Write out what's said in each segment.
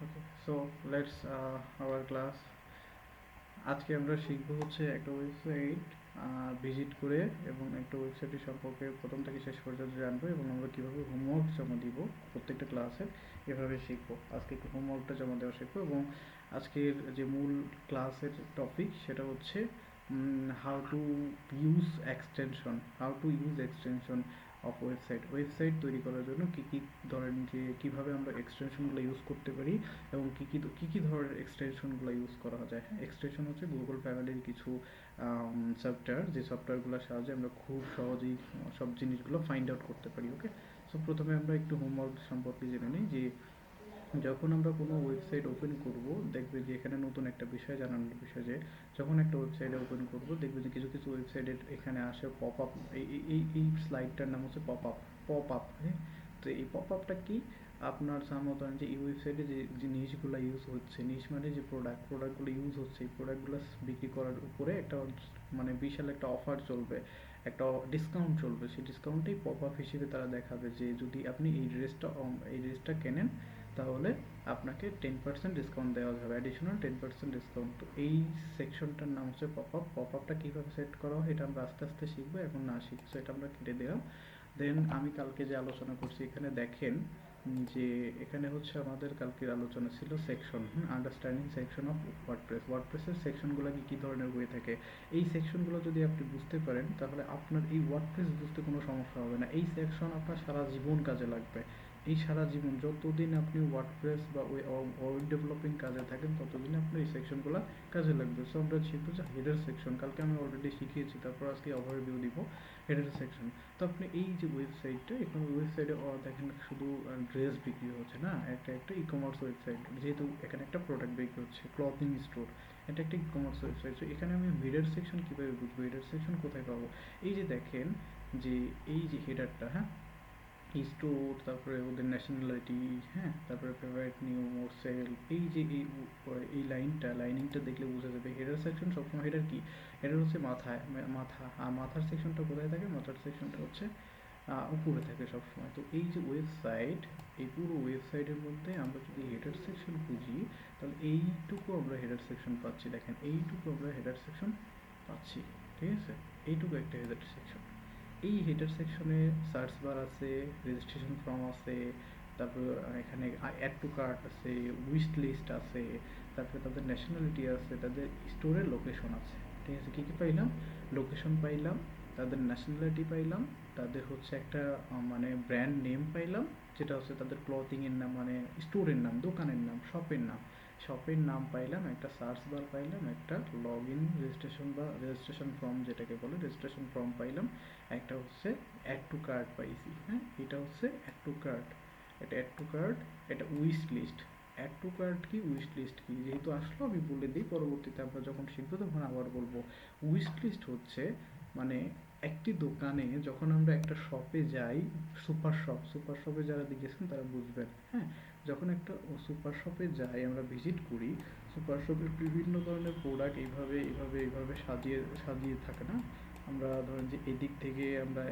Okay, so let's our class. আজকে আমরা শিখব হচ্ছে একটা ওয়েবসাইট ভিজিট করে এবং একটা ওয়েবসাইটের সম্পর্কে প্রথম থেকে শেষ পর্যন্ত জানবো এবং আমরা কীভাবে হোমওয়ার্ক জমা দিব প্রত্যেকটা ক্লাসে এভাবে শিখবো। আজকে একটু হোমওয়ার্কটা জমা দেওয়া শিখবো এবং আজকের যে মূল ক্লাসের টপিক সেটা হচ্ছে how to use extension of website তৈরি করার জন্য কী কী ধরেন যে কীভাবে আমরা এক্সটেনশনগুলো ইউজ করতে পারি এবং কী কী ধরনের এক্সটেনশনগুলো ইউজ করা যায়। হ্যাঁ, এক্সটেনশন হচ্ছে গুগল ফ্যামিলির কিছু সফটওয়্যার, যে সফটওয়্যারগুলোর সাহায্যে আমরা খুব সহজেই সব জিনিসগুলো ফাইন্ড আউট করতে পারি। ওকে, সো প্রথমে আমরা একটু হোমওয়ার্ক সম্পর্কে জেনে নিই যে যখন আমরা কোনো ওয়েবসাইট ওপেন করব দেখবে যে এখানে নতুন একটা বিষয় জানানোর বিষয় যে যখন একটা ওয়েবসাইটে ওপেন করব দেখবে যে কিছু কিছু ওয়েবসাইটের এখানে আসে পপ আপ। এই স্লাইডটার নাম হচ্ছে পপ আপ। হ্যাঁ, তো এই পপ আপটা কি, আপনার সামনে ধরেন যে এই ওয়েবসাইটে যে নিশগুলো ইউজ হচ্ছে, নিশ মানে যে প্রোডাক্টগুলো ইউজ হচ্ছে, এই প্রোডাক্টগুলো বিক্রি করার উপরে একটা মানে বিশাল একটা অফার চলবে, একটা ডিসকাউন্ট চলবে। সেই ডিসকাউন্টেই পপ আপ হিসেবে তারা দেখাবে যে যদি আপনি এই ড্রেসটা কেনেন তাহলে আপনাকে 10% ডিসকাউন্ট দেওয়া যাবে, অ্যাডিশনাল 10% ডিসকাউন্ট। তো এই সেকশনটার নাম হচ্ছে পপ আপটা কীভাবে সেট করা হয় এটা আমরা আস্তে আস্তে শিখবো, এখন না শিখি, সো এটা আমরা কেটে দিলাম। দেন আমি কালকে যে আলোচনা করছি এখানে দেখেন যে এখানে হচ্ছে আমাদের কালকের আলোচনা ছিল সেকশন, আন্ডারস্ট্যান্ডিং সেকশন অফ ওয়ার্ডপ্রেসের সেকশনগুলো কী ধরনের হয়ে থাকে। এই সেকশনগুলো যদি আপনি বুঝতে পারেন তাহলে আপনার এই ওয়ার্ডপ্রেস বুঝতে কোনো সমস্যা হবে না। এই সেকশন আপনার সারা জীবন কাজে লাগবে। এই সারা জীবন যতদিন আপনি ওয়ার্ডপ্রেস বা ওয়েব ডেভেলপিং কাজে থাকেন ততদিন আপনার এই সেকশনগুলো কাজে লাগবে। সো আমরা শিখবো যে হেডার সেকশন, কালকে আমি অলরেডি শিখিয়েছি, তারপর আজকে ওভারভিউ দিব হেডার সেকশন। তো আপনি এই যে ওয়েবসাইটটা, এখানে ওয়েবসাইটে দেখেন শুধু ড্রেস বিক্রি হচ্ছে না, একটা ই কমার্স ওয়েবসাইট, যেহেতু এখানে একটা প্রোডাক্ট বিক্রি হচ্ছে, ক্লথিং স্টোর, এটা একটা ই কমার্স ওয়েবসাইট। তো এখানে আমি হেডার সেকশন কীভাবে বুঝবো, হেডার সেকশন কোথায় পাবো? এই যে দেখেন যে এই যে হেডারটা, হ্যাঁ, স্টোর, তারপরে ওদের ন্যাশনালিটি, হ্যাঁ, তারপরে ফেভারিট, নিউ, মোর, সেল, এই যে এই লাইনিংটা দেখলে বোঝা যাবে হেডার সেকশন সবসময়। হেডার কি, হেডার হচ্ছে মাথা, আর মাথার সেকশনটা কোথায় থাকে? মাথার সেকশনটা হচ্ছে উপরে থাকে সবসময়। তো এই যে ওয়েবসাইট, এই পুরো ওয়েবসাইটের মধ্যে আমরা যদি হেডার সেকশন খুঁজি তাহলে এইটুকু আমরা হেডার সেকশন পাচ্ছি। দেখেন এইটুকু আমরা হেডার সেকশন পাচ্ছি, ঠিক আছে? এইটুকু একটা হেডার সেকশন। এই হেডার সেকশনে সার্চ বার আছে, রেজিস্ট্রেশন ফর্ম আছে, তারপর এখানে অ্যাড টু কার্ট আছে, উইশ লিস্ট আছে, তারপরে তাদের ন্যাশনালিটি আছে, তাদের স্টোরের লোকেশন আছে। ঠিক আছে, কী কী পাইলাম? লোকেশন পাইলাম, তাদের ন্যাশনালিটি পাইলাম, তাদের হচ্ছে একটা মানে ব্র্যান্ড নেম পাইলাম, যেটা হচ্ছে তাদের ক্লথিংয়ের নাম, মানে স্টোরের নাম, দোকানের নাম, শপের নাম পাইলাম, একটা সার্চ বার পাইলাম, একটা লগ ইন রেজিস্ট্রেশন বা রেজিস্ট্রেশন ফর্ম যেটাকে বলে রেজিস্ট্রেশন ফর্ম পাইলাম, একটা হচ্ছে অ্যাড টু কার্ট পাইছি। হ্যাঁ, এটা হচ্ছে অ্যাড টু কার্ট, এটা অ্যাড টু কার্ট, এটা wish list. Add to cart কি, উইশ লিস্ট কি, যেহেতু আসলো আমি বলে দিই, পরবর্তীতে আমরা যখন শিখবো তখন আবার বলবো। উইশ লিস্ট হচ্ছে মানে একটি দোকানে যখন আমরা একটা শপে যাই, সুপার শপে যারা গেছেন তারা বুঝবেন। হ্যাঁ, যখন একটা সুপার শপে যাই, আমরা ভিজিট করি, সুপার শপের বিভিন্ন ধরনের প্রোডাক্ট এইভাবে এইভাবে এইভাবে সাজিয়ে সাজিয়ে থাকে না। আমরা ধরেন যে এদিক থেকে আমরা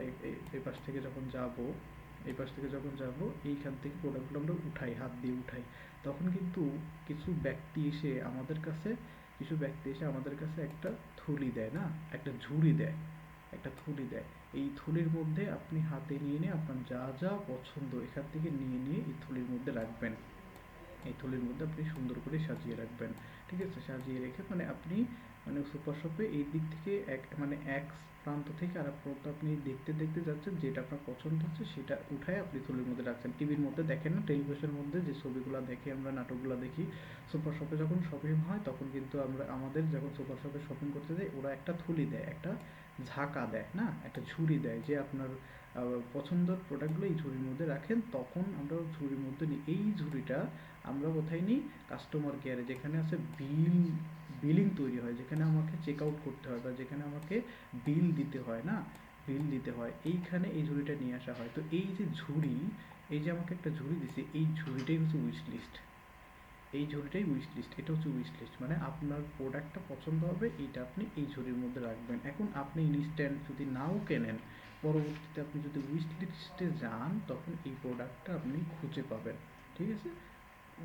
এই পাশ থেকে যখন যাব, এই পাশ থেকে যখন যাব, এইখান থেকে প্রোডাক্টগুলো আমরা উঠাই, হাত দিয়ে উঠাই, তখন কিন্তু কিছু ব্যক্তি এসে আমাদের কাছে একটা থলি দেয় না, একটা ঝুড়ি দেয়, একটা থলি দেয়। এই থলির মধ্যে আপনি হাতে নিয়ে নিয়ে আপনার যা যা পছন্দ এখান থেকে নিয়ে নিয়ে এই থলির মধ্যে রাখবেন। এই থলির মধ্যে আপনি সুন্দর করে সাজিয়ে রাখবেন। ঠিক আছে, সাজিয়ে রেখে মানে আপনি মানে সুপার শপে এই দিক থেকে এক প্রান্ত থেকে আর এক প্রান্ত আপনি দেখতে দেখতে যাচ্ছেন, যেটা আপনার পছন্দ হচ্ছে সেটা উঠায় আপনি থলির মধ্যে রাখছেন। টিভির মধ্যে দেখেন না, টেলিভিশনের মধ্যে যে ছবিগুলো দেখি আমরা, নাটকগুলো দেখি, সুপার শপে যখন শপিং হয় তখন কিন্তু আমরা আমাদের যখন সুপার শপে শপিং করতে যাই ওরা একটা থলি দেয়, একটা ঝাঁকা দেয় না, একটা ঝুড়ি দেয়, যে আপনার পছন্দের প্রোডাক্টগুলো এই ঝুড়ির মধ্যে রাখেন। তখন আমরা ঝুড়ির মধ্যে নিই, এই ঝুড়িটা আমরা কোথায় নিই? কাস্টমার কেয়ারে, যেখানে আছে বিলিং তৈরি হয়, যেখানে আমাকে চেক আউট করতে হয় বা যেখানে আমাকে বিল দিতে হয় না, বিল দিতে হয়, এইখানে এই ঝুড়িটা নিয়ে আসা হয়। তো এই যে ঝুড়ি, এই যে আমাকে একটা ঝুড়ি দিছে, এই ঝুড়িটাই হচ্ছে উইশ লিস্ট। এই ঝুড়িটাই উইশ লিস্ট, এটা হচ্ছে উইশ লিস্ট, মানে আপনার প্রোডাক্টটা পছন্দ হবে, এইটা আপনি এই ঝুড়ির মধ্যে রাখবেন। এখন আপনি ইনস্ট্যান্ট যদি নাও কেনেন, পরবর্তীতে আপনি যদি উইশ লিস্টে যান তখন এই প্রোডাক্টটা আপনি খুঁজে পাবেন। ঠিক আছে,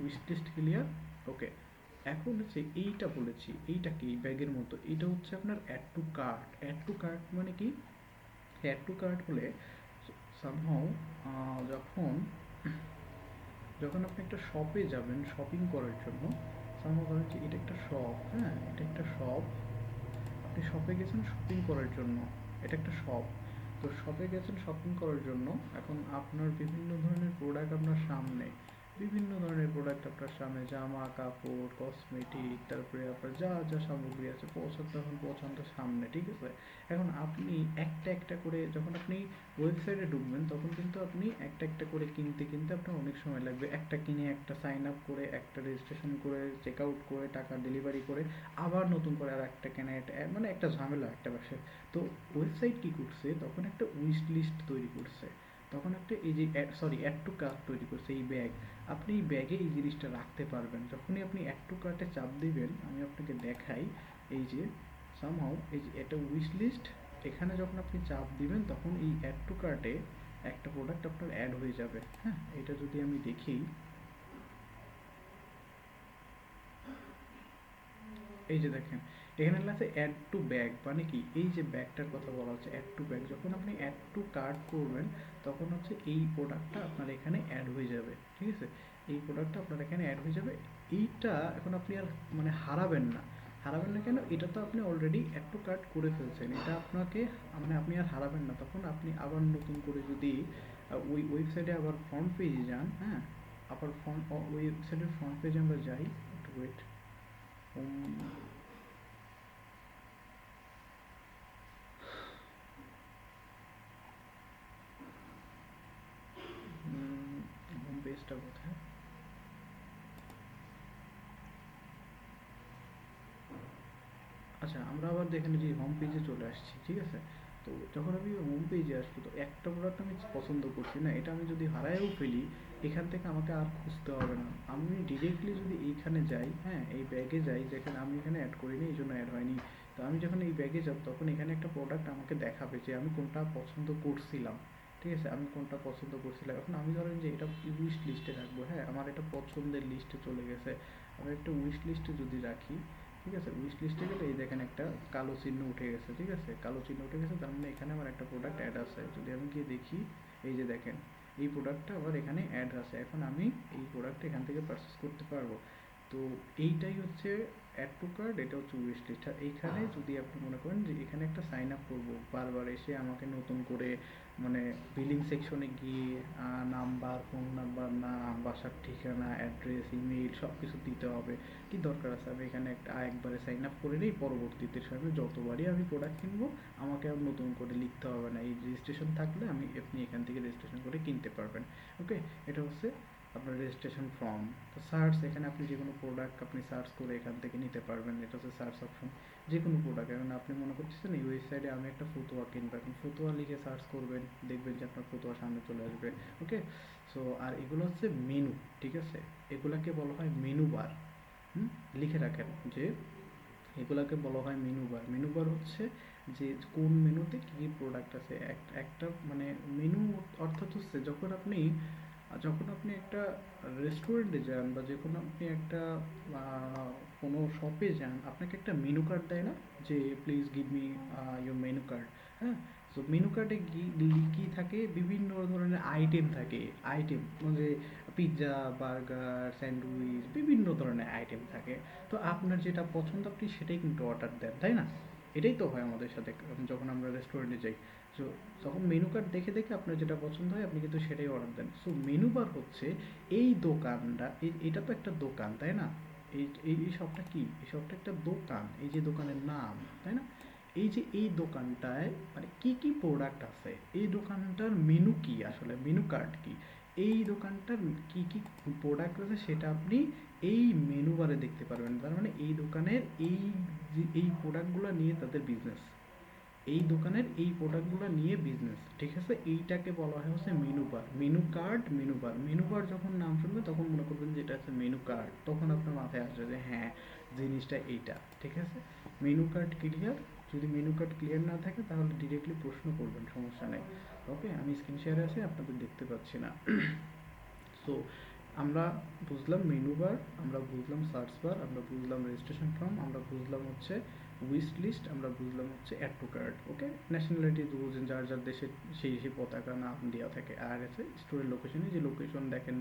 উইশ লিস্ট ক্লিয়ার। ওকে, এখন হচ্ছে এইটা বলেছি, এইটা কি ব্যাগের মতো, এইটা হচ্ছে আপনার add to cart. Add to cart মানে কি? অ্যাড টু কার্ট হলে সামহাও যখন যখন আপনি একটা শপে যাবেন শপিং করার জন্য, সামহাও ধরেন যে এটা একটা শপ, হ্যাঁ এটা একটা শপ, আপনি শপে গেছেন শপিং করার জন্য, এটা একটা শপ। তো শপে গেছেন শপিং করার জন্য, এখন আপনার বিভিন্ন ধরনের প্রোডাক্ট আপনার সামনে, বিভিন্ন ধরনের প্রোডাক্ট আপনার সামনে, জামা কাপড় কসমেটিক, তারপরে আপনার যা যা সামগ্রী আছে পছন্দ, এখন পছন্দ সামনে, ঠিক আছে। এখন আপনি একটা একটা করে, যখন আপনি ওয়েবসাইটে ঢুকবেন তখন কিন্তু আপনি একটা একটা করে কিনতে কিনতে আপনার অনেক সময় লাগবে, একটা কিনে একটা সাইন আপ করে একটা রেজিস্ট্রেশন করে চেক আউট করে টাকা ডেলিভারি করে আবার নতুন করে আর একটা কেনা, এটা মানে একটা ঝামেলা একটা ব্যবসা। তো ওয়েবসাইট কি করছে, তখন একটা উইশ লিস্ট তৈরি করছে, তখন একটা এই যে সরি অ্যাড টু কার্ট তৈরি করছে, এই ব্যাগ, আপনি এই ব্যাগে এই জিনিসটা রাখতে পারবেন। যখনই আপনি অ্যাড টু কার্টে চাপ দিবেন, আমি আপনাকে দেখাই, এই যে সামহাও এই যে এটা উইশ লিস্ট, এখানে যখন আপনি চাপ দিবেন তখন এই অ্যাড টু কার্টে একটা প্রোডাক্ট আপনার অ্যাড হয়ে যাবে। হ্যাঁ, এটা যদি আমি দেখি, এই যে দেখেন এখানে লেখা আছে অ্যাড টু ব্যাগ, মানে কি এই যে ব্যাগটার কথা বলা হচ্ছে অ্যাড টু ব্যাগ, যখন আপনি অ্যাড টু কার্ট করবেন তখন হচ্ছে এই প্রোডাক্টটা আপনার এখানে অ্যাড হয়ে যাবে, ঠিক আছে। এই প্রোডাক্টটা আপনার এখানে অ্যাড হয়ে যাবে। এইটা এখন আপনি আর মানে হারাবেন না। হারাবেন না কেন? এটা তো আপনি অলরেডি অ্যাড টু কার্ট করে ফেলছেন, এটা আপনাকে মানে আপনি আর হারাবেন না। তখন আপনি আবার নতুন করে যদি ওই ওয়েবসাইটে আবার ফ্রন্ট পেজে যান, হ্যাঁ আবার ফ্রন্ট ওয়েবসাইটের ফ্রন্ট পেজে আমরা যাই, একটু ওয়েট, হোম পেজটা কোথায়? আচ্ছা, আমরা আবার দেখেন যে হোম পেজে চলে আসছি, ঠিক আছে। তো যখন আমি হোম পেজে আসবো তো একটা প্রোডাক্ট আমি পছন্দ করছি না, এটা আমি যদি হারায়ও ফেলি এখান থেকে আমাকে আর খুঁজতে হবে না, আমি ডিরেক্টলি যদি এইখানে যাই, হ্যাঁ এই ব্যাগে যাই, যেখানে আমি এখানে অ্যাড করিনি এই জন্য অ্যাড হয়নি। তো আমি যখন এই ব্যাগে যাব তখন এখানে একটা প্রোডাক্ট আমাকে দেখাবে যে আমি কোনটা পছন্দ করছিলাম, ঠিক আছে, আমি কোনটা পছন্দ করছিলাম। এখন আমি ধরেন যে এটা উইশ লিস্টে রাখবো, হ্যাঁ আমার এটা পছন্দের লিস্টে চলে গেছে, আমি একটা উইশ লিস্টে যদি রাখি, ঠিক আছে, উইশ লিস্টে গেলে এই দেখেন একটা কালো চিহ্ন উঠে গেছে, ঠিক আছে, কালো চিহ্ন উঠে গেছে, তার মানে এখানে আমার একটা প্রোডাক্ট অ্যাড আছে। যদি আমি গিয়ে দেখি, এই যে দেখেন এই প্রোডাক্টটা আবার এখানে অ্যাড আছে, এখন আমি এই প্রোডাক্টটা এখান থেকে পারচেস করতে পারবো। তো এইটাই হচ্ছে অ্যাড টু কার্ট, এটা হচ্ছে উইশ লিস্ট। আর এইখানে যদি আপনি মনে করেন যে এখানে একটা সাইন আপ করবো, বারবার এসে আমাকে নতুন করে মানে বিলিং সেকশনে গিয়ে নাম্বার, ফোন নাম্বার, নাম, বাসার ঠিকানা, অ্যাড্রেস, ইমেইল সব কিছু দিতে হবে, কি দরকার আছে? আমি এখানে একটা একবারে সাইন আপ করে নিই, পরবর্তীতে সামনে যতবারই আমি প্রোডাক্ট কিনবো আমাকে আর নতুন করে লিখতে হবে না, এই রেজিস্ট্রেশন থাকলে আমি আপনি এখান থেকে রেজিস্ট্রেশন করে কিনতে পারবেন। ওকে, এটা হচ্ছে আপনার রেজিস্ট্রেশন ফর্ম। তো সার্চ, এখানে আপনি যে কোনো প্রোডাক্ট আপনি সার্চ করে এখান থেকে নিতে পারবেন, এটা হচ্ছে সার্চ অপশন। যে কোনো প্রোডাক্ট, এখন আপনি মনে করতেছেন এই ওয়েবসাইটে আমি একটা ফতুয়া কিনবো, এখন ফতুয়া লিখে সার্চ করবেন, দেখবেন যে আপনার ফতুয়া সামনে চলে আসবে। ওকে, সো আর এগুলো হচ্ছে মেনু, ঠিক আছে, এগুলাকে বলা হয় মেনু বার। হুম, লিখে রাখেন যে এগুলাকে বলা হয় মেনু বার। মেনু বার হচ্ছে যে কোন মেনুতে কী কী প্রোডাক্ট আছে, একটা মানে মেনু অর্থাৎ হচ্ছে যখন আপনি একটা রেস্টুরেন্টে যান বা যে কোনো আপনি একটা কোনো শপে যান, আপনাকে একটা মেনু কার্ড দেয় না, যে please give me your menu card. হ্যাঁ, তো মেনু কার্ডে কী থাকে, বিভিন্ন ধরনের আইটেম থাকে, আইটেম মানে পিৎজা, বার্গার, স্যান্ডউইচ, বিভিন্ন ধরনের আইটেম থাকে। তো আপনার যেটা পছন্দ আপনি সেটাই কিন্তু অর্ডার দেন, তাই না? এটাই তো হয় আমাদের সাথে যখন আমরা রেস্টুরেন্টে যাই। সো তখন মেনু কার্ড দেখে দেখে আপনার যেটা পছন্দ হয় আপনি কিন্তু সেটাই অর্ডার দেন। সো মেনু বার হচ্ছে এই দোকানটা, এটা তো একটা দোকান, তাই না? এই এই শপটা কি, এই শপটা একটা দোকান, এই যে দোকানের নাম, তাই না? এই যে এই দোকানটায় মানে কি কি প্রোডাক্ট আছে, এই দোকানটার মেনু কি, আসলে মেনু কার্ড কি, এই দোকানটার কি কি প্রোডাক্ট আছে সেটা আপনি এই মেনু বারে দেখতে পারবেন। তার মানে এই দোকানের এই প্রোডাক্টগুলো নিয়ে তাদের বিজনেস, এই দোকানের এই প্রোডাক্টগুলো নিয়ে বিজনেস, ঠিক আছে, এইটাকে বলা হয় হচ্ছে menu bar, menu card, menu bar. Menu bar যখন নাম শুনবেন তখন মনে করবেন যে এটা হচ্ছে মেনু কার্ড, তখন আপনার মাথায় আসবে যে হ্যাঁ জিনিসটা এইটা, ঠিক আছে। Menu card clear? যদি মেনু কার্ড ক্লিয়ার না থাকে তাহলে ডিরেক্টলি প্রশ্ন করবেন, সমস্যা নেই। ওকে, আমি স্ক্রিন শেয়ারে আছি, আপনাদের দেখতে পাচ্ছি না। সো আমরা বুঝলাম মেনু বার, আমরা বুঝলাম সার্চ বার, আমরা বুঝলাম রেজিস্ট্রেশন ফর্ম, আমরা বুঝলাম হচ্ছে উইশ লিস্ট, আমরা বুঝলাম হচ্ছে add to cart. Okay, nationality বুঝেন, যার যার দেশে সেই সেই পতাকা নাম দেওয়া থাকে। আর আছে স্টোরের লোকেশনে, যে লোকেশন দেখেন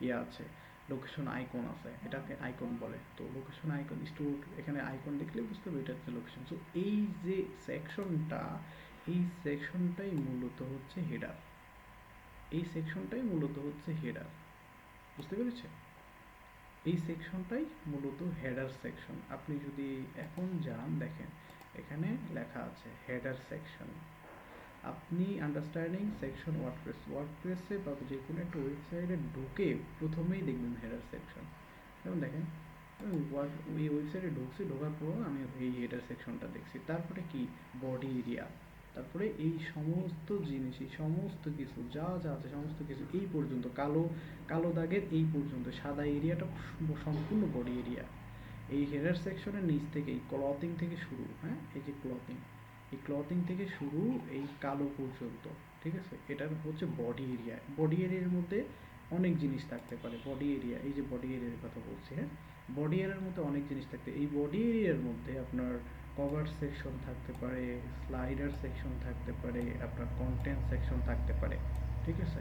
ইয়ে আছে, লোকেশন আইকন আছে, এটাকে আইকন বলে। তো লোকেশন আইকন স্টোর, এখানে আইকন দেখলে বুঝতে হবে এটা হচ্ছে লোকেশন। সো এই যে সেকশনটা, এই সেকশনটাই মূলত হচ্ছে হেডার। এই সেকশনটাই মূলত হচ্ছে হেডার, বুঝতে পেরেছে? এই সেকশনটাই মূলত হেডার সেকশন। আপনি যদি এখন যান, দেখেন এখানে লেখা আছে হেডার সেকশন। আপনি আন্ডারস্ট্যান্ডিং সেকশন ওয়ার্ডপ্রেস, ওয়ার্ডপ্রেসে বা যে কোনো একটা ওয়েবসাইটে ঢুকে প্রথমেই দেখবেন হেডার সেকশন। যেমন দেখেন এই ওয়েবসাইটে ঢুকছি, ঢোকার পর আমি এই হেডার সেকশনটা দেখছি। তারপরে কি, বডি এরিয়া, তারপরে এই সমস্ত জিনিস, এই সমস্ত কিছু যা যা আছে সমস্ত কিছু এই পর্যন্ত, কালো কালো দাগের এই পর্যন্ত, সাদা এরিয়াটা সম্পূর্ণ বডি এরিয়া। এই হেডার সেকশনের নিচ থেকে এই ক্লথিং থেকে শুরু, হ্যাঁ এই যে ক্লথিং, এই ক্লথিং থেকে শুরু এই কালো পর্যন্ত, ঠিক আছে? এটার হচ্ছে বডি এরিয়া। বডি এরিয়ার মধ্যে অনেক জিনিস থাকতে পারে। বডি এরিয়া, এই যে বডি এরিয়ার কথা বলছি, হ্যাঁ বডি এরিয়ার মধ্যে অনেক জিনিস থাকতে, এই বডি এরিয়ার মধ্যে আপনার কভার সেকশন থাকতে পারে, স্লাইডার সেকশন থাকতে পারে, আপনার কন্টেন্ট সেকশন থাকতে পারে, ঠিক আছে?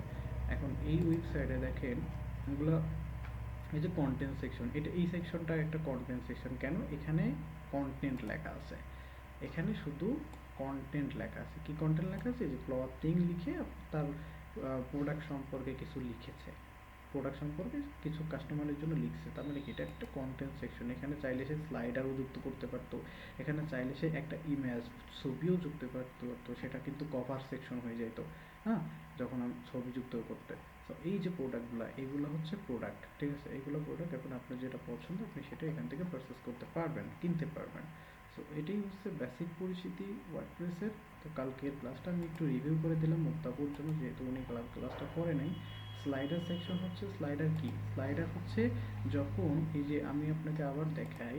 এখন এই ওয়েবসাইটে দেখেন এগুলো, এই যে কন্টেন্ট সেকশন, এটা এই সেকশনটা একটা কন্টেন্ট সেকশন। কেন? এখানে কন্টেন্ট লেখা আছে, এখানে শুধু কন্টেন্ট লেখা আছে। কি কন্টেন্ট লেখা আছে? যে ক্লথিং লিখে তার প্রোডাক্ট সম্পর্কে কিছু লিখেছে, প্রোডাক্ট সম্পর্কে কিছু কাস্টমারের জন্য লিখছে, তার মানে কি এটা একটা কন্টেন্ট সেকশন। এখানে চাইলে সে স্লাইডারও যুক্ত করতে পারতো, এখানে চাইলে সে একটা ইমেজ ছবিও যুক্ত করতে পারতো, সেটা কিন্তু কভার সেকশন হয়ে যেত, হ্যাঁ যখন আমি ছবি যুক্ত করতে। তো এই যে প্রোডাক্টগুলো, এগুলো হচ্ছে প্রোডাক্ট, ঠিক আছে? এগুলো প্রোডাক্ট, এখন আপনার যেটা পছন্দ আপনি সেটা এখান থেকে পারচেস করতে পারবেন, কিনতে পারবেন। সো এটাই হচ্ছে বেসিক পরিচিতি ওয়ার্ডপ্রেসের। তো কালকের ক্লাসটা আমি একটু রিভিউ করে দিলাম মুক্তাপুর জন্য, যেহেতু উনি ক্লাসটা করে নাই। স্লাইডার সেকশন হচ্ছে, স্লাইডার কি? স্লাইডার হচ্ছে যখন, এই যে আমি আপনাকে আবার দেখাই,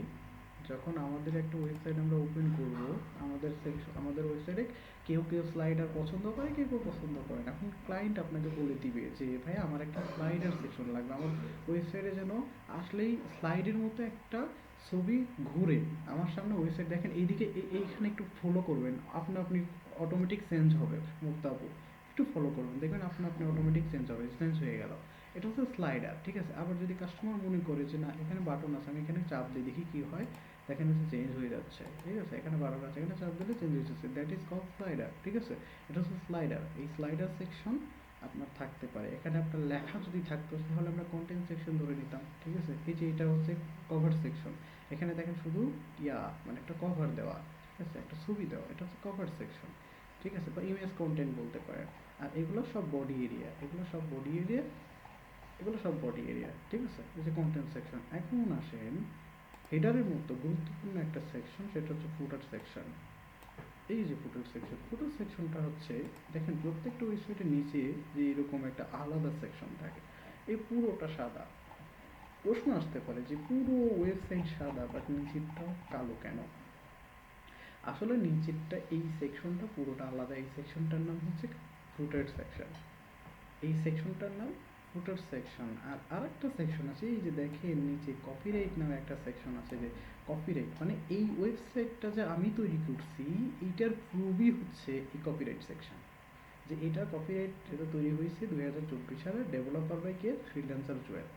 যখন আমাদের একটা ওয়েবসাইট আমরা ওপেন করব, আমাদের সেকশন, আমাদের ওয়েবসাইটে কেউ কেউ স্লাইডার পছন্দ করে, কেউ কেউ পছন্দ করে না। এখন ক্লায়েন্ট আপনাকে বলে দিবে যে ভাই আমার একটা স্লাইডার সেকশন লাগবে, আমার ওয়েবসাইটে যেন আসলেই স্লাইডের মতো একটা ছবি ঘুরে আমার সামনে। ওয়েবসাইট দেখেন এইদিকে, এইখানে একটু ফলো করবেন, আপনি আপনি অটোমেটিক চেঞ্জ হবে মুক্তাপু, একটু ফলো করবেন, দেখবেন আপনি আপনি অটোমেটিক চেঞ্জ হবে, চেঞ্জ হয়ে গেল। এটা হচ্ছে স্লাইডার, ঠিক আছে? আবার যদি কাস্টমার মনে করে যে না এখানে বাটন আছে, আমি এখানে চাপ দিই দেখি কি হয়, দেখেন হচ্ছে চেঞ্জ হয়ে যাচ্ছে, ঠিক আছে? এখানে বাটন আছে, এখানে চাপ দিলে চেঞ্জ হয়ে যাচ্ছে, দ্যাট ইজ কল স্লাইডার, ঠিক আছে? এটা হচ্ছে স্লাইডার। এই স্লাইডার সেকশন আপনার থাকতে পারে। এখানে আপনার লেখা যদি থাকতো তাহলে আমরা কন্টেন্ট সেকশন ধরে নিতাম, ঠিক আছে? এই যে এটা হচ্ছে কভার সেকশন, এখানে দেখেন শুধু মানে একটা কভার দেওয়া, ঠিক আছে, একটা ছবি দেওয়া, এটা হচ্ছে কভার সেকশন, ঠিক আছে? বা ইমেজ কন্টেন্ট বলতে পারেন। আর এগুলো সব বডি এরিয়া, এগুলো সব বডি এরিয়া, এগুলো সব বডি এরিয়া, ঠিক আছে? এই যে কন্টেন্ট সেকশন। এখন আসেন হেডারের মতো গুরুত্বপূর্ণ একটা সেকশন, সেটা হচ্ছে ফুটার সেকশন। এই যে ফুটার সেকশন, ফুটার সেকশনটা হচ্ছে দেখেন প্রত্যেকটা ওয়েবসাইটের নিচে যে এরকম একটা আলাদা সেকশন থাকে, এই পুরোটা সাদা। প্রশ্ন আসতে পারে যে পুরো ওয়েবসাইট সাদা বাট নিচেরটাও কালো কেন? আসলে নিচেরটা, এই সেকশনটা পুরোটা আলাদা। এই সেকশনটার নাম হচ্ছে ফুটার সেকশন, এই সেকশনটার নাম ফুটার সেকশন। আর আরেকটা সেকশন আছে, এই যে দেখেন নিচে কপিরাইট নামে একটা সেকশন আছে, যে কপিরাইট মানে এই ওয়েবসাইটটা যে আমি তৈরি করছি এইটার প্রুফই হচ্ছে এই কপিরাইট সেকশন। যে এটা কপিরাইট, এটা তৈরি হয়েছে 2024 সালে, ডেভেলপার বাই কে? ফ্রিল্যান্সার জুয়েল।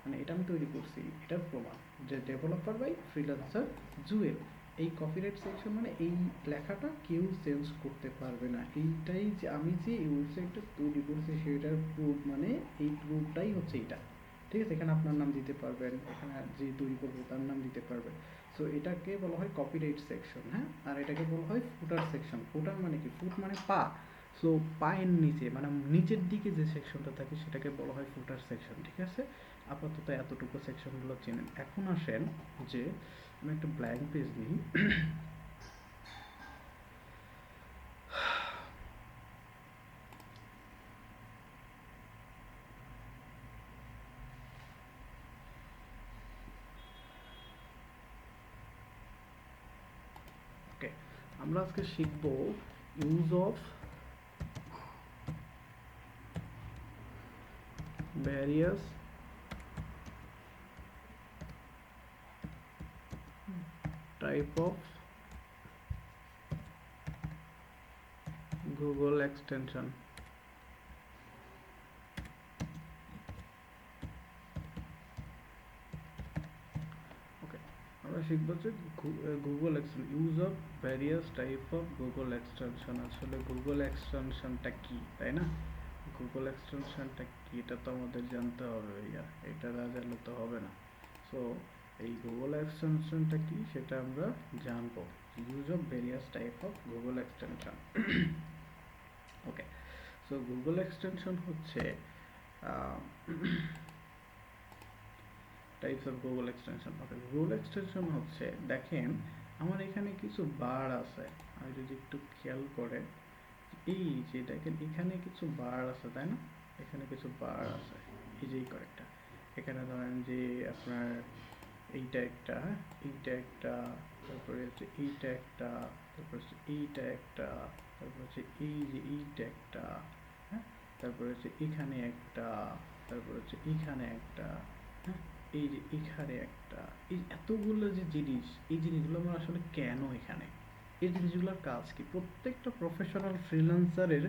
মানে এটা আমি তৈরি করছি, এটার প্রমাণ যে ডেভেলপার বাই ফ্রিল্যান্সার জুয়েল। এই কপিরাইট সেকশন মানে এই লেখাটা কেউ চেঞ্জ করতে পারবে না। এইটাই যে আমি যে এই ওয়েবসাইটটা তৈরি করছি সেটার প্রুফ, মানে এই প্রুফটাই হচ্ছে এইটা, ঠিক আছে? এখানে আপনার নাম দিতে পারবেন, এখানে যে তৈরি করবে তার নাম দিতে পারবেন। সো এটাকে বলা হয় কপিরাইট সেকশন, হ্যাঁ। আর এটাকে বলা হয় ফুটার সেকশন। ফুটার মানে কি? ফুট মানে পা। সো পায়ের নিচে মানে নিচের দিকে যে সেকশনটা থাকে সেটাকে বলা হয় ফুটার সেকশন, ঠিক আছে? আপাতত এতটুকু সেকশনগুলো চেনেন। এখন আসেন যে আমি একটা ব্ল্যাঙ্ক পেজ নিই। ওকে, আমরা আজকে শিখব use of various type of Google extension. Okay, আমরা শিখব যে Google use of various type of Google extension. আসলে গুগল এক্সটেনশনটা কি, তাই না? গুগল এক্সটেনশনটা কি এটা তো আমাদের জানতে হবে ভাইয়া, এটা না জানলে তো হবে না। সো এই গুগল এক্সটেনশনটা কি সেটা আমরা জানবো। Use of various type of Google extension. Okay, so Google extension হচ্ছে types of Google extension. Okay, Google extension হচ্ছে, দেখেন আমার এখানে কিছু বার আছে, আমি যদি একটু খেয়াল করে, এই যে দেখেন এখানে কিছু বার আছে, তাই না? এখানে কিছু বার আছে, এই যে এই কয়েকটা। এখানে ধরেন যে আপনার এইটা একটা, এইটা একটা, তারপরে হচ্ছে এইটা একটা, তারপর হচ্ছে এইটা একটা, তারপর হচ্ছে এই যে এইটা একটা, হ্যাঁ, তারপরে হচ্ছে এখানে একটা, তারপর হচ্ছে এখানে একটা, হ্যাঁ, এই যে এখানে একটা। এই এতগুলো যে জিনিস, এই জিনিসগুলো আমার আসলে কেন এখানে, এই জিনিসগুলোর কাজ কি? প্রত্যেকটা প্রফেশনাল ফ্রিল্যান্সারের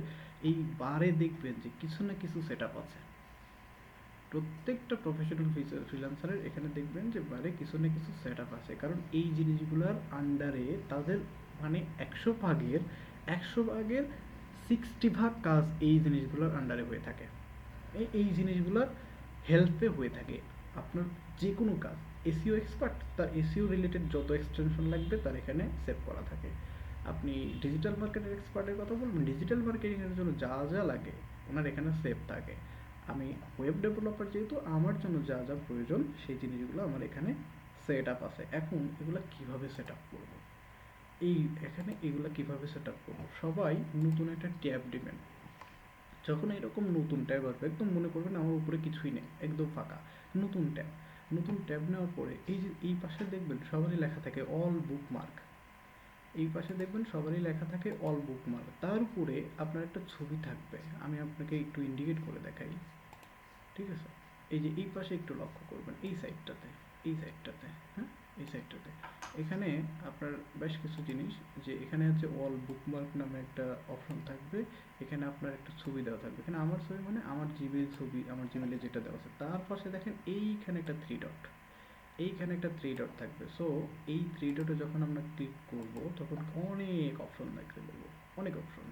এই বারে দেখবেন যে কিছু না কিছু সেট আপ আছে। প্রত্যেকটা প্রফেশনাল ফ্রিল্যান্সারের এখানে দেখবেন যে বারে কিছু না কিছু সেট আপ আছে, কারণ এই জিনিসগুলোর আন্ডারে তাদের মানে 100 ভাগের 100 ভাগের 60 ভাগ কাজ এই জিনিসগুলোর আন্ডারে হয়ে থাকে। এই জিনিসগুলোর হেল্পে হয়ে থাকে আপনার যে কোনো কাজ। এসইও এক্সপার্ট, তার এসইও রিলেটেড যত এক্সটেনশন লাগবে তার এখানে সেভ করা থাকে। আপনি ডিজিটাল মার্কেটিং এক্সপার্টের কথা বলবেন, ডিজিটাল মার্কেটিংয়ের জন্য যা যা লাগে ওনার এখানে সেভ থাকে। আমি ওয়েব ডেভেলপার, যেহেতু আমার জন্য যা যা প্রয়োজন সেই জিনিসগুলো আমার এখানে সেট আপ আছে। এখন এগুলো কিভাবে সেট আপ করবো, এই এখানে এগুলো কিভাবে সেট আপ করবো, সবাই নতুন একটা ট্যাব দিবেন। যখন এরকম নতুন ট্যাব আসবে, একদম মনে করবেন আমার উপরে কিছুই নেই, একদম ফাঁকা, নতুন ট্যাব। নতুন ট্যাব নেওয়ার পরে এই যে এই পাশে দেখবেন সবারই লেখা থাকে অল বুকমার্ক। এই পাশে দেখবেন সবারই লেখা থাকে অল বুকমার্ক, তার উপরে আপনার একটা ছবি থাকবে। আমি আপনাকে একটু ইন্ডিকেট করে দেখাই, ঠিক আছে? এই যে এই পাশে একটু লক্ষ্য করবেন, এই সাইডটাতে, এই সাইডটাতে, হ্যাঁ, এই সাইডটাতে এখানে আপনার বেশ কিছু জিনিস, যে এখানে হচ্ছে অল বুকমার্ক নামে একটা অপশন থাকবে। এখানে আপনার একটা ছবি দেওয়া থাকবে, এখানে আমার ছবি মানে আমার জিমেইল ছবি, আমার জিমেইলে যেটা দেওয়া আছে। তার পাশে দেখেন এইখানে একটা থ্রি ডট, এইখানে একটা থ্রি ডট থাকবে। সো এই থ্রি ডটে যখন আমরা ক্লিক করব তখন অনেক অপশন দেখতে পাবো, অনেক অপশন।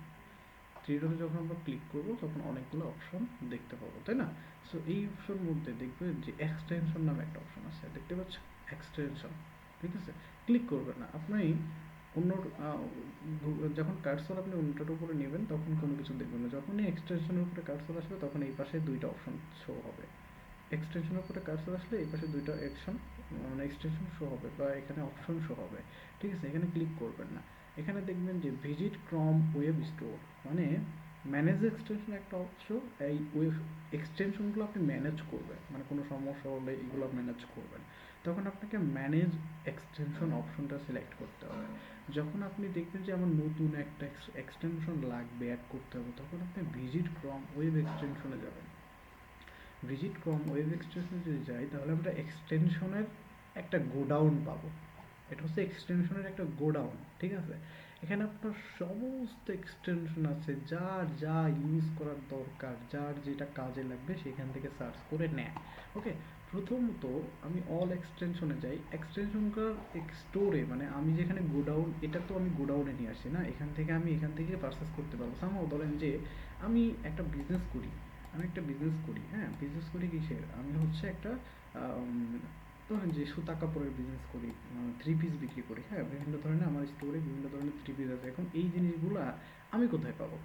থ্রি ডটে যখন আমরা ক্লিক করব তখন অনেকগুলো অপশন দেখতে পাবো, তাই না? সো এই অপশন মধ্যে দেখবেন যে এক্সটেনশন নামে একটা অপশন আছে, দেখতে পাচ্ছেন? এক্সটেনশন, ঠিক আছে? ক্লিক করবেন না আপনি, অন্য যখন কার্সর আপনি অন্যটার উপরে নেবেন তখন কোনো কিছু দেখবেন না। যখনই এক্সটেনশনের উপরে কার্সর আসবে তখন এই পাশে দুইটা অপশন শো হবে। এক্সটেনশনের উপরে কার্সর আসলে এই পাশে দুইটা অ্যাকশন মানে এক্সটেনশন শো হবে বা এখানে অপশন শো হবে, ঠিক আছে? এখানে ক্লিক করবেন না। এখানে দেখবেন যে ভিজিট ক্রম ওয়েব স্টোর, মানে ম্যানেজ এক্সটেনশন একটা অপশন। এই ওয়েব এক্সটেনশনগুলো আপনি ম্যানেজ করবেন, মানে কোনো সমস্যা হলে এগুলো ম্যানেজ করবেন, তখন আপনাকে ম্যানেজ এক্সটেনশন অপশনটা সিলেক্ট করতে হবে। যখন আপনি দেখবেন যে আমার নতুন একটা এক্সটেনশন লাগবে, অ্যাড করতে হবে, তখন আপনি ভিজিট ক্রম ওয়েব এক্সটেনশনে যাবেন। ভিজিট ক্রম ওয়েব এক্সটেনশনে যদি যাই তাহলে আমরা এক্সটেনশনের একটা গোডাউন পাবো। এটা হচ্ছে এক্সটেনশনের একটা গোডাউন, ঠিক আছে? এখানে আপনার সমস্ত এক্সটেনশন আছে, যার যা ইউজ করার দরকার, যার যেটা কাজে লাগবে সেখান থেকে সার্চ করে নেয়। ওকে, প্রথমত আমি অল এক্সটেনশনে যাই। এক্সটেনশনকার স্টোরে, মানে আমি যেখানে গোডাউন, এটা তো আমি গোডাউনে নিয়ে আসি না, এখান থেকে পারচেস করতে পারবো। সামহাও ধরেন যে আমি একটা বিজনেস করি, হ্যাঁ, বিজনেস করি কিসের, আমি হচ্ছে একটা ধরেন যে সুতা কাপড়ের বিজনেস করি, থ্রি পিস বিক্রি করি, হ্যাঁ, বিভিন্ন ধরনের আমার স্টোরে বিভিন্ন ধরনের থ্রি পিস আছে। এখন এই জিনিসগুলো আমি কোথায় পাবো?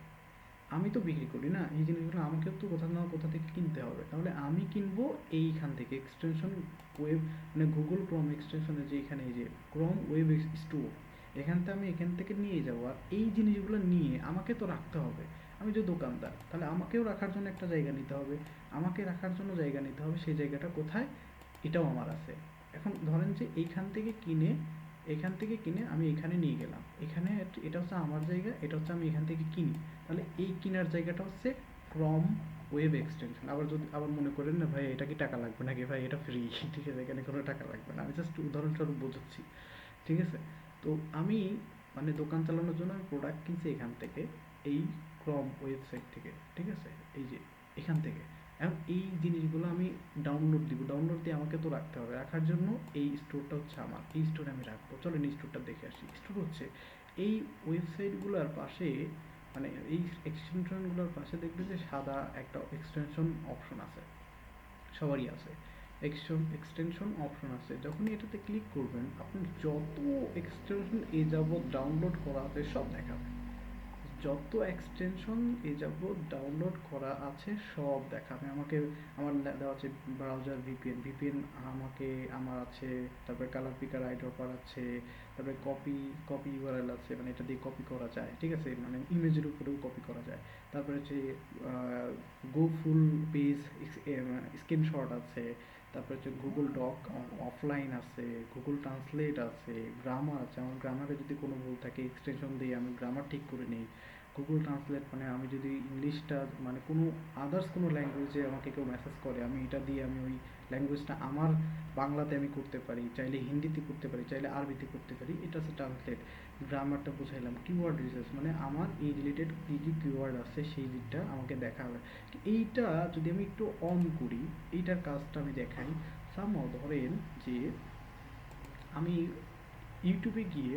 আমি তো বিক্রি করি না, এই জিনিসগুলো আমাকে তো কোথা না কোথা থেকে কিনতে হবে। তাহলে আমি কিনবো এইখান থেকে এক্সটেনশন ওয়েব, মানে গুগল ক্রোম এক্সটেনশনে, যে এখানে এই যে ক্রোম ওয়েব স্টোর, এখান থেকে নিয়ে যাবো। আর এই জিনিসগুলো নিয়ে আমাকে তো রাখতে হবে। আমি যে দোকানদার, তাহলে আমাকেও রাখার জন্য একটা জায়গা নিতে হবে। আমাকে রাখার জন্য জায়গা নিতে হবে, সেই জায়গাটা কোথায়? এটাও আমার আছে। এখন ধরেন যে এখান থেকে কিনে আমি এখানে নিয়ে গেলাম, এখানে এটা হচ্ছে আমার জায়গা, এটা হচ্ছে আমি এখান থেকে কিনি। তাহলে এই কেনার জায়গাটা হচ্ছে ফ্রম ওয়েব এক্সটেনশন। আবার মনে করেন না ভাই এটা কি টাকা লাগবে নাকি, ভাই এটা ফ্রি, ঠিক আছে, এখানে কোনো টাকা লাগবে না, আমি জাস্ট উদাহরণস্বরূপ বোঝাচ্ছি। ঠিক আছে? তো আমি মানে দোকান চালানোর জন্য আমি প্রোডাক্ট কিনছি এখান থেকে, এই ক্রম ওয়েবসাইট থেকে, ঠিক আছে? এই যে এখান থেকে। এখন এই জিনিসগুলো আমি ডাউনলোড দিব, ডাউনলোড দিয়ে আমাকে তো রাখতে হবে, রাখার জন্য এই স্টোরটা হচ্ছে আমার, এই স্টোরে আমি রাখবো। চলেন এই স্টোরটা দেখে আসি। স্টোর হচ্ছে এই ওয়েবসাইটগুলোর পাশে, মানে এই এক্সটেনশনগুলোর পাশে দেখবে যে সাদা একটা এক্সটেনশন অপশন আছে, সবারই আছে। এক্সটেনশন অপশন আছে, যখনই এটাতে ক্লিক করবেন আপনি যত এক্সটেনশন এ যাবৎ ডাউনলোড করা আছে সব দেখাবে। যত এক্সটেনশন এ যাবৎ ডাউনলোড করা আছে সব দেখাবে আমাকে। আমার দেওয়া আছে ব্রাউজার ভিপিএন, ভিপিএন আমাকে আমার আছে, তারপরে কালার পিকার আইড্রপার আছে, তারপরে কপি ইউআরএল আছে, মানে এটা দিয়ে কপি করা যায়, ঠিক আছে, মানে ইমেজের উপরেও কপি করা যায়। তারপরে হচ্ছে গো ফুল পেজ স্ক্রিনশট আছে, তারপরে হচ্ছে গুগল ডক অফলাইন আছে, গুগল ট্রান্সলেট আছে, গ্রামার আছে, আমার গ্রামারে যদি কোনো ভুল থাকে এক্সটেনশন দিয়ে আমি গ্রামার ঠিক করে নিই। গুগল ট্রান্সলেট মানে আমি যদি ইংলিশটা মানে কোনো আদার্স কোনো ল্যাঙ্গুয়েজে আমাকে কেউ মেসেজ করে, আমি এটা দিয়ে আমি ওই ল্যাঙ্গুয়েজটা আমার বাংলাতে আমি করতে পারি, চাইলে হিন্দিতে করতে পারি, চাইলে আরবিতে করতে পারি, এটা হচ্ছে ট্রান্সলেট। গ্রামারটা বুঝাইলাম। কিওয়ার্ড রিসার্চ মানে আমার এই রিলেটেড কী কী কিওয়ার্ড আছে সেই দিকটা আমাকে দেখাবে। এইটা যদি আমি একটু অন করি, এইটার কাজটা আমি দেখাই। সামহাও ধরেন যে আমি ইউটিউবে গিয়ে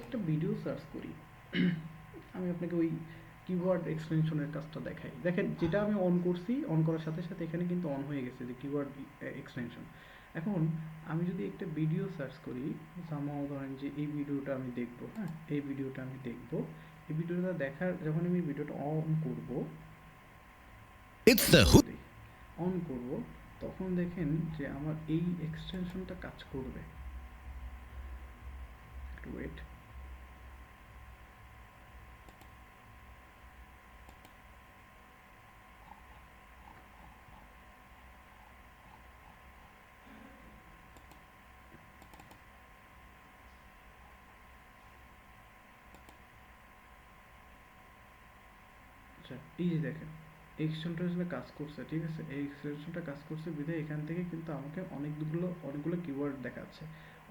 একটা ভিডিও সার্চ করি, আমি আপনাকে ওই কিওয়ার্ড এক্সটেনশনের কাজটা দেখাই। দেখেন যেটা আমি অন করছি, অন করার সাথে সাথে এখানে কিন্তু অন হয়ে গেছে যে কিওয়ার্ড এক্সটেনশন। এখন আমি যদি একটা ভিডিও সার্চ করি, সামহাও ধরেন যে এই ভিডিওটা আমি দেখবো, হ্যাঁ এই ভিডিওটা আমি দেখবো, এই ভিডিওটা দেখার যখন আমি ভিডিওটা অন করব, অন করব, তখন দেখেন যে আমার এই এক্সটেনশনটা কাজ করবে। একটু ওয়েট। আচ্ছা এই যে দেখেন এক্সটেনশনটা আসলে কাজ করছে, ঠিক আছে, এই এক্সটেনশনটা কাজ করছে বিধায় এখান থেকে কিন্তু আমাকে অনেকগুলো কিওয়ার্ড দেখাচ্ছে,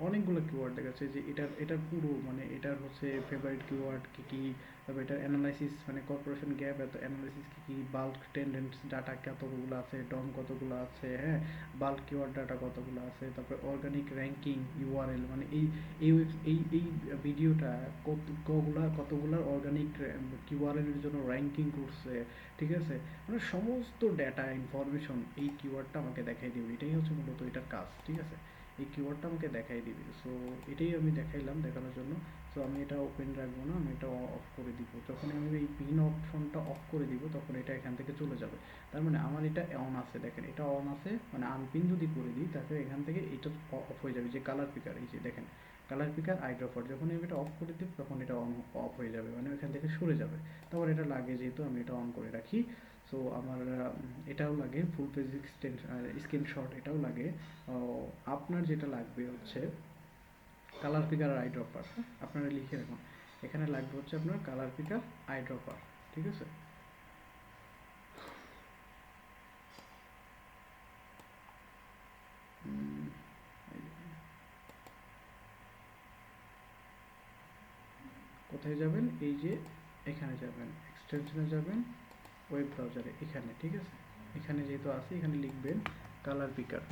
অনেকগুলো কিওয়ার্ড দেখাচ্ছে যে এটার পুরো মানে এটার হচ্ছে ফেভারিট কিওয়ার্ড কী কী, তারপর এটার অ্যানালাইসিস মানে কর্পোরেশন গ্যাপ এত অ্যানালাইসিস কী কী, বাল্ক টেন্ডেন্স ডাটা কতগুলো আছে, ডম কতগুলো আছে, হ্যাঁ বাল্ক কিওয়ার্ড ডাটা কতগুলো আছে, তারপর অর্গানিক র্যাঙ্কিং ইউআরএল মানে এই এই ভিডিওটা কতগুলা অর্গানিক কিওয়ার্ডের জন্য র্যাঙ্কিং করছে, ঠিক আছে, মানে সমস্ত ডেটা ইনফরমেশন এই কিওয়ার্ডটা আমাকে দেখাই দিবে। এটাই হচ্ছে মূলত এটার কাজ, ঠিক আছে, এই কিওয়ার্ডটা আমাকে দেখাই দিবে। সো এটাই আমি দেখাইলাম দেখানোর জন্য। সো আমি এটা ওপেন রাখবো না, আমি এটা অফ করে দিব। যখন আমি এই পিন অপশনটা অফ করে দিব তখন এটা এখান থেকে চলে যাবে। তার মানে আমার এটা অন আছে, দেখেন এটা অন আছে, মানে আনপিন যদি করে দিই তারপরে এখান থেকে এটা অফ হয়ে যাবে। যে কালার পিকার, এই যে দেখেন কালার পিকার আইড্রপার, যখন আমি এটা অফ করে দিব তখন এটা অফ হয়ে যাবে, মানে ওইখান থেকে সরে যাবে। তারপর এটা লাগে যেহেতু আমি এটা অন করে রাখি। সো আমার এটাও লাগে ফুল পেজ স্ক্রিনশট, এটাও লাগে। আপনার যেটা লাগবে হচ্ছে কালার পিকার আর আইড্রপার, আপনারা লিখে রাখুন। এখানে লাগবে হচ্ছে আপনার কালার পিকার আইড্রপার, ঠিক আছে। কোথায় যাবেন, এই যে এখানে যাবেন, এক্সটেনশনে যাবেন, ওয়েব ব্রাউজারে এখানে, ঠিক আছে, এখানে যেহেতু আছে এখানে লিখবেন কালার পিকার,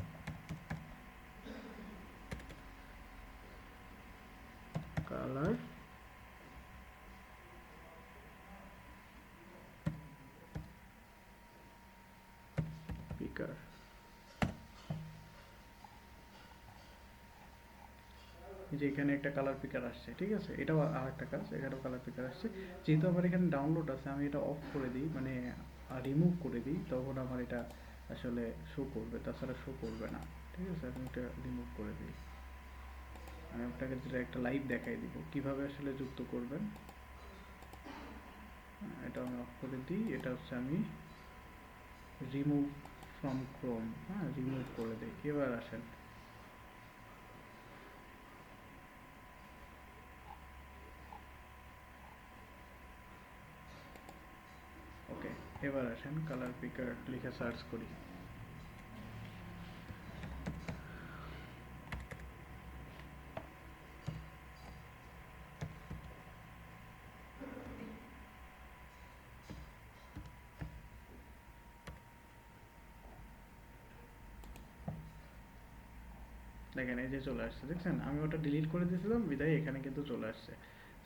কালার পিকার। যে এখানে একটা কালার পিকার আসছে, ঠিক আছে, এটাও আর একটা কাজ, এখানেও কালার পিকার আসছে। যেহেতু আমার এখানে ডাউনলোড আছে আমি এটা অফ করে দিই, মানে রিমুভ করে দিই, তখন আমার এটা আসলে শো করবে, তাছাড়া শো করবে না, ঠিক আছে। আমি এটা রিমুভ করে দিই, আমি আপনাকে যেটা একটা লাইভ দেখাই দিব কিভাবে আসলে যুক্ত করবেন। এটা আমি অফ করে দিই, এটা হচ্ছে আমি রিমুভ ফ্রম ক্রোম, হ্যাঁ রিমুভ করে দিই। এবার আসেন, ওকে, এবার আসেন কালার পিকার লিখে সার্চ করি। দেখেন এই যে চলে আসছে, দেখছেন আমি ওটা ডিলিট করে দিয়েছিলাম বিদায় এখানে কিন্তু চলে আসছে।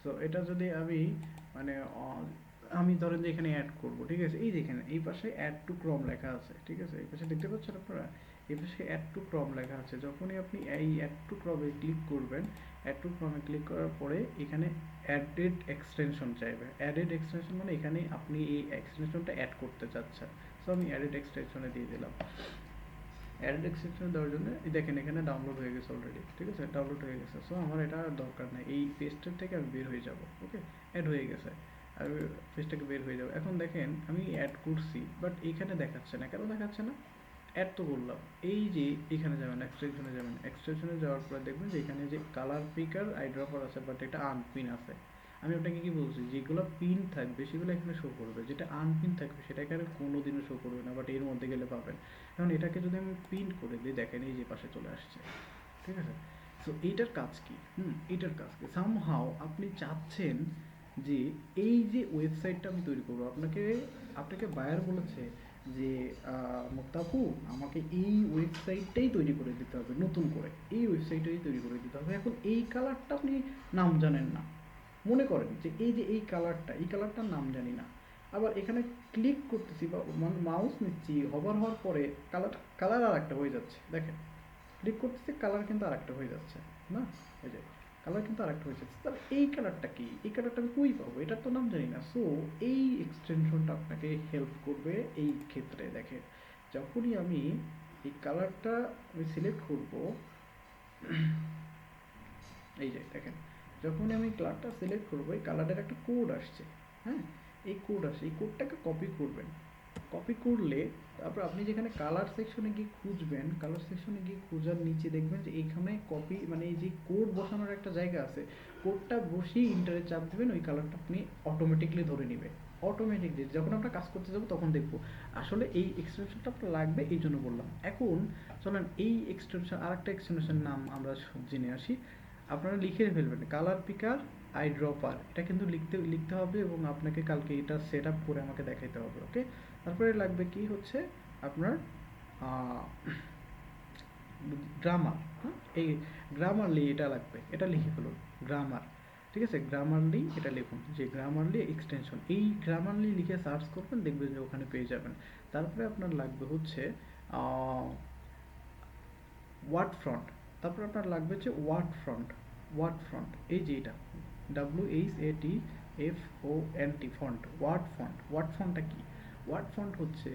সো এটা যদি আমি মানে আমি ধরেন যে এখানে অ্যাড করব, ঠিক আছে, এই দেখেন এই পাশে অ্যাড টু ক্রম লেখা আছে, ঠিক আছে, এই পাশে দেখতে পাচ্ছেন আপনারা, এই পাশে অ্যাড টু ক্রম লেখা আছে। যখনই আপনি এই অ্যাড টু ক্রমে ক্লিক করবেন, অ্যাড টু ক্রমে ক্লিক করার পরে এখানে অ্যাডেড এক্সটেনশন চাইবে। অ্যাডেড এক্সটেনশন মানে এখানে আপনি এই এক্সটেনশনটা অ্যাড করতে চাচ্ছেন। সো আমি অ্যাডেড এক্সটেনশনে দিয়ে দিলাম। অ্যাডেড এক্সটেনশন দেওয়ার জন্য দেখেন এখানে ডাউনলোড হয়ে গেছে অলরেডি, ঠিক আছে, ডাউনলোড হয়ে গেছে। সো আমার এটা আর দরকার নাই, এই পেজটার থেকে আমি বের হয়ে যাব। ওকে, অ্যাড হয়ে গেছে, আর পেজটাকে বের হয়ে যাবে। এখন দেখেন আমি অ্যাড করছি বাট এখানে দেখাচ্ছে না, কেন দেখাচ্ছে না? অ্যাড তো করলাম, এই যে এখানে যাবেন, এক্সটেনশনে যাবেন, এক্সটেনশনে যাওয়ার পরে দেখবেন যে এখানে যে কালার পিকার আইড্রপার আছে বাট এটা আনপিন আছে। আমি আপনাকে কি বলছি, যেগুলো পিন থাকবে সেগুলো এখানে শো করবে, যেটা আনপিন থাকবে সেটা এখানে কোনোদিনও শো করবে না, বাট এর মধ্যে গেলে পাবেন। এখন এটাকে যদি আমি প্রিন্ট করে দিই, দেখেন এই যে পাশে চলে আসছে, ঠিক আছে। সো এইটার কাজ কি? এইটার কাজ কি, সামহাও আপনি চাচ্ছেন যে এই যে ওয়েবসাইটটা আমি তৈরি করবো, আপনাকে বায়ার বলেছে যে মুক্তাপু আমাকে এই ওয়েবসাইটটাই তৈরি করে দিতে হবে, নতুন করে এই ওয়েবসাইটটাই তৈরি করে দিতে হবে। এখন এই কালারটা আপনি নাম জানেন না, মনে করেন যে এই কালারটা, এই কালারটার নাম জানি না, আবার এখানে ক্লিক করতেছি বা মাউস নিচ্ছি, হভার হওয়ার পরে কালার আর একটা হয়ে যাচ্ছে, দেখেন ক্লিক করতেছি কালার কিন্তু আর একটা হয়ে যাচ্ছে না, এই যে কালার কিন্তু আর একটা হয়ে যাচ্ছে। তাহলে এই কালারটা কি, এই কালারটা আমি কই পাবো, এটার তো নাম জানি না। সো এই এক্সটেনশনটা আপনাকে হেল্প করবে এই ক্ষেত্রে। দেখেন যখনই আমি এই কালারটা আমি সিলেক্ট করব, এই যে দেখেন যখনই আমি কালারটা সিলেক্ট করবো এই কালারের একটা কোড আসছে, হ্যাঁ, এই কোড আসছে, এই কোডটাকে কপি করবেন। কপি করলে তারপর আপনি যেখানে কালার সেকশনে গিয়ে খুঁজবেন, কালার সেকশনে গিয়ে খোঁজার নিচে দেখবেন যে এইখানে কপি মানে এই যে কোড বসানোর একটা জায়গা আছে, কোডটা বসিয়ে ইন্টারে চাপ দেবেন, ওই কালারটা আপনি অটোমেটিকলি ধরে নেবে। অটোমেটিকলি যখন আমরা কাজ করতে যাবো তখন দেখবো। আসলে এই এক্সটেনশনটা আপনার লাগবে, এই জন্য বললাম। এখন চলেন এই এক্সটেনশন, আর একটা এক্সটেনশনের নাম আমরা জেনে আসি। আপনারা লিখে ফেলবেন কালার পিকার আই ড্রপার, এটা কিন্তু লিখতে হবে এবং আপনাকে কালকে এটা সেট আপ করে আমাকে দেখাইতে হবে। ওকে, তারপরে লাগবে কি হচ্ছে আপনার গ্রামার। হ্যাঁ, এই গ্রামারলি এটা লাগবে, এটা লিখে ফেলুন গ্রামার, ঠিক আছে, গ্রামারলি এটা লিখুন যে গ্রামারলি এক্সটেনশন। এই গ্রামারলি লিখে সার্চ করবেন, দেখবেন যে ওখানে পেয়ে যাবেন। তারপরে আপনার লাগবে হচ্ছে ওয়ার্ড ফ্রন্ট, তারপর আপনার লাগবে হচ্ছে ওয়ার্ড ফ্রন্ট। ওয়ার্ড ফ্রন্ট এই যে এটা WHATFONT font, word font. Word ফন্টটা কি? ওয়ার্ড ফন্ট হচ্ছে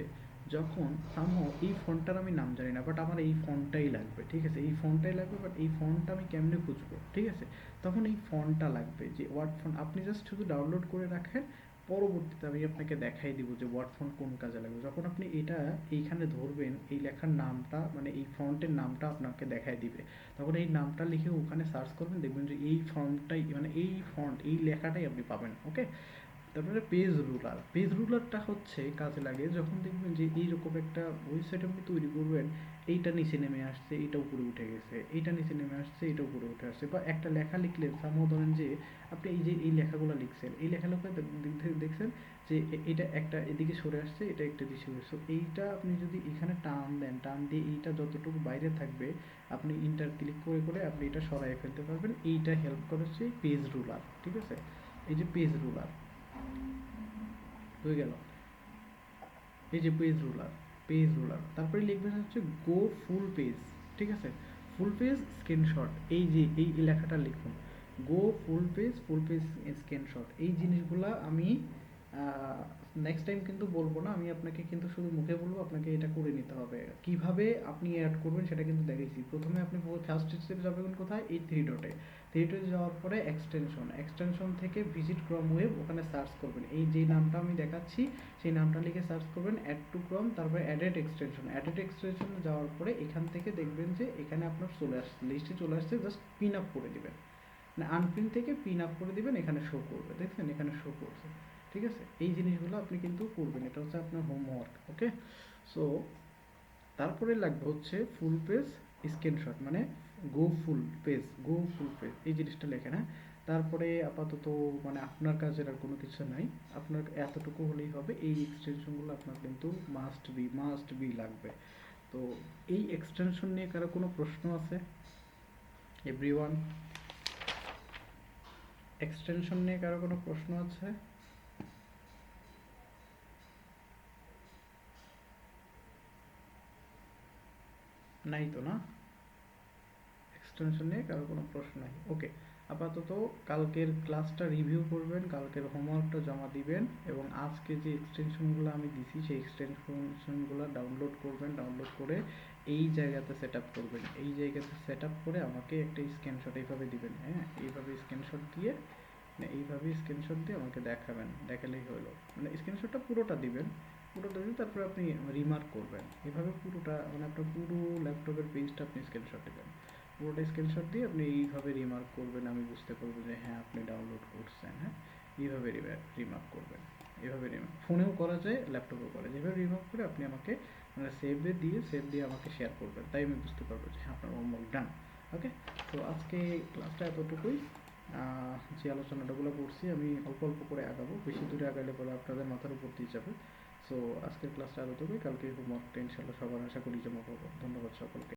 যখন সামহাও এই ফন্টটার আমি নাম জানি না বাট আমার এই ফন্টটাই লাগবে, ঠিক আছে, এই ফন্টটাই লাগবে, বাট এই ফন্টটা আমি কেমনে খুঁজবো, ঠিক আছে, তখন এই ফন্টটা লাগবে। যে ওয়ার্ড ফন্ট আপনি জাস্ট শুধু ডাউনলোড করে রাখেন, পরবর্তীতে আমি আপনাকে দেখাই দিব যে ওয়ার্ড ফন্ট কোন কাজে লাগবে। যখন আপনি এটা এইখানে ধরবেন, এই লেখার নামটা মানে এই ফন্টের নামটা আপনাকে দেখাই দিবে, তখন এই নামটা লিখে ওখানে সার্চ করবেন, দেখবেন যে এই ফন্টটাই মানে এই ফন্ট এই লেখাটাই আপনি পাবেন। ওকে, তারপরে পেজ রুলার। পেজ রুলারটা হচ্ছে কাজে লাগে যখন দেখবেন যে এইরকম একটা ওয়েবসাইট আপনি তৈরি করবেন, এইটা নিচে নেমে আসছে, এইটা উপরে উঠে গেছে, এইটা নিচে নেমে আসছে, এইটা উপরে উঠে আসছে, বা একটা লেখা লিখলেন সামহাও ধরেন যে আপনি এই যে এই লেখাগুলো লিখছেন, এই লেখাগুলো দেখছেন যে এটা একটা এদিকে সরে আসছে, এটা একটা দিকে সরে আসছে, এইটা আপনি যদি এখানে টান দেন, টান দিয়ে এইটা যতটুকু বাইরে থাকবে আপনি ইন্টার ক্লিক করে করে আপনি এটা সরাই ফেলতে পারবেন। এইটা হেল্প করেছে পেজ রুলার, ঠিক আছে, এই যে পেজ রুলার হয়ে গেল, এই যে পেজ রুলার। পেজ রুলার তারপরে লিখবেন হচ্ছে গো ফুল পেজ, ঠিক আছে, ফুল পেজ স্ক্রিনশট, এই যে এই লেখাটা লিখুন, গো ফুল পেজ স্ক্রিনশট। এই জিনিসগুলা আমি নেক্সট টাইম কিন্তু বলবো না, আমি আপনাকে কিন্তু শুধু মুখে বলবো, আপনাকে এটা করে নিতে হবে। কিভাবে আপনি অ্যাড করবেন সেটা কিন্তু দেখাইছি। প্রথমে আপনি ফার্স্ট স্টেপে যাবেন কোথায়, এই থ্রি ডটে, থ্রি ডটে যাওয়ার পরে এক্সটেনশন, এক্সটেনশন থেকে ভিজিট ক্রম ওয়েব, ওখানে সার্চ করবেন এই যে নামটা আমি দেখাচ্ছি, সেই নামটা লিখে সার্চ করবেন অ্যাড টু ক্রম, তারপরে অ্যাডেড এক্সটেনশন। অ্যাডেড এক্সটেনশনে যাওয়ার পরে এখান থেকে দেখবেন যে এখানে আপনার চলে আসছে, লিস্টে চলে আসছে, জাস্ট পিন আপ করে দিবেন, মানে আনপিন থেকে পিন আপ করে দিবেন, এখানে শো করবে, দেখছেন এখানে শো করছে, ঠিক আছে। এই জিনিসগুলো আপনি কিন্তু করবেন, এটা হচ্ছে আপনার হোমওয়ার্ক। ওকে, সো তারপরে লাগবে হচ্ছে ফুল পেজ স্ক্রিনশট, মানে গো ফুল পেজ এই জিনিসটা লেখেন, হ্যাঁ। তারপরে আপাতত মানে আপনার কাজের আর কোনো কিছু নাই, আপনার এতটুকু হলেই হবে। এই এক্সটেনশনগুলো আপনার কিন্তু মাস্ট বি লাগবে। তো এই এক্সটেনশন নিয়ে কারো কোনো প্রশ্ন আছে? এভরিওয়ান, এক্সটেনশন নিয়ে কারো কোনো প্রশ্ন আছে? নাই তো না? এক্সটেনশন নিয়ে কারো কোনো প্রশ্ন নাই, ওকে। আপাতত কালকের ক্লাসটা রিভিউ করবেন, কালকের হোমওয়ার্কটা জমা দিবেন, এবং আজকে যে এক্সটেনশনগুলো আমি দিছি সেই এক্সটেনশনগুলো ডাউনলোড করবেন, ডাউনলোড করে এই জায়গাতে সেট আপ করবেন, এই জায়গাতে সেট আপ করে আমাকে একটা স্ক্রিনশট এইভাবে দিবেন, হ্যাঁ, এইভাবে স্ক্রিনশট দিয়ে, মানে এইভাবে স্ক্রিনশট দিয়ে আমাকে দেখাবেন, দেখালেই হলো। মানে স্ক্রিনশটটা পুরোটা দিবেন, পুরোটা দিয়ে তারপরে আপনি রিমার্ক করবেন, এভাবে পুরোটা, মানে আপনার পুরো ল্যাপটপের পেজটা আপনি স্ক্রিনশট দিবেন, পুরোটা স্ক্রিনশট দিয়ে আপনি এইভাবে রিমার্ক করবেন, আমি বুঝতে পারবো যে হ্যাঁ আপনি ডাউনলোড করছেন, হ্যাঁ, এইভাবে রিমার্ক করবেন, এভাবে রিমার্ক ফোনেও করা যায়, ল্যাপটপেও করা যায়, যেভাবে রিমার্ক করে আপনি আমাকে মানে সেভ দিয়ে আমাকে শেয়ার করবেন, তাই আমি বুঝতে পারবো যে হ্যাঁ আপনার হোমওয়ার্ক ডান। ওকে, তো আজকে ক্লাসটা এতটুকুই। যে আলোচনাটাগুলো করছি আমি অল্প অল্প করে আগাবো, বেশি দূরে আগালে পরে আপনাদের মাথার উপর দিয়ে যাবে। সো আজকের ক্লাসটা এতটুকুই, কালকে হোমওয়ার্কটা ইনশাল্লাহ সবার আশা করি জমা পাবো। ধন্যবাদ সকলকে।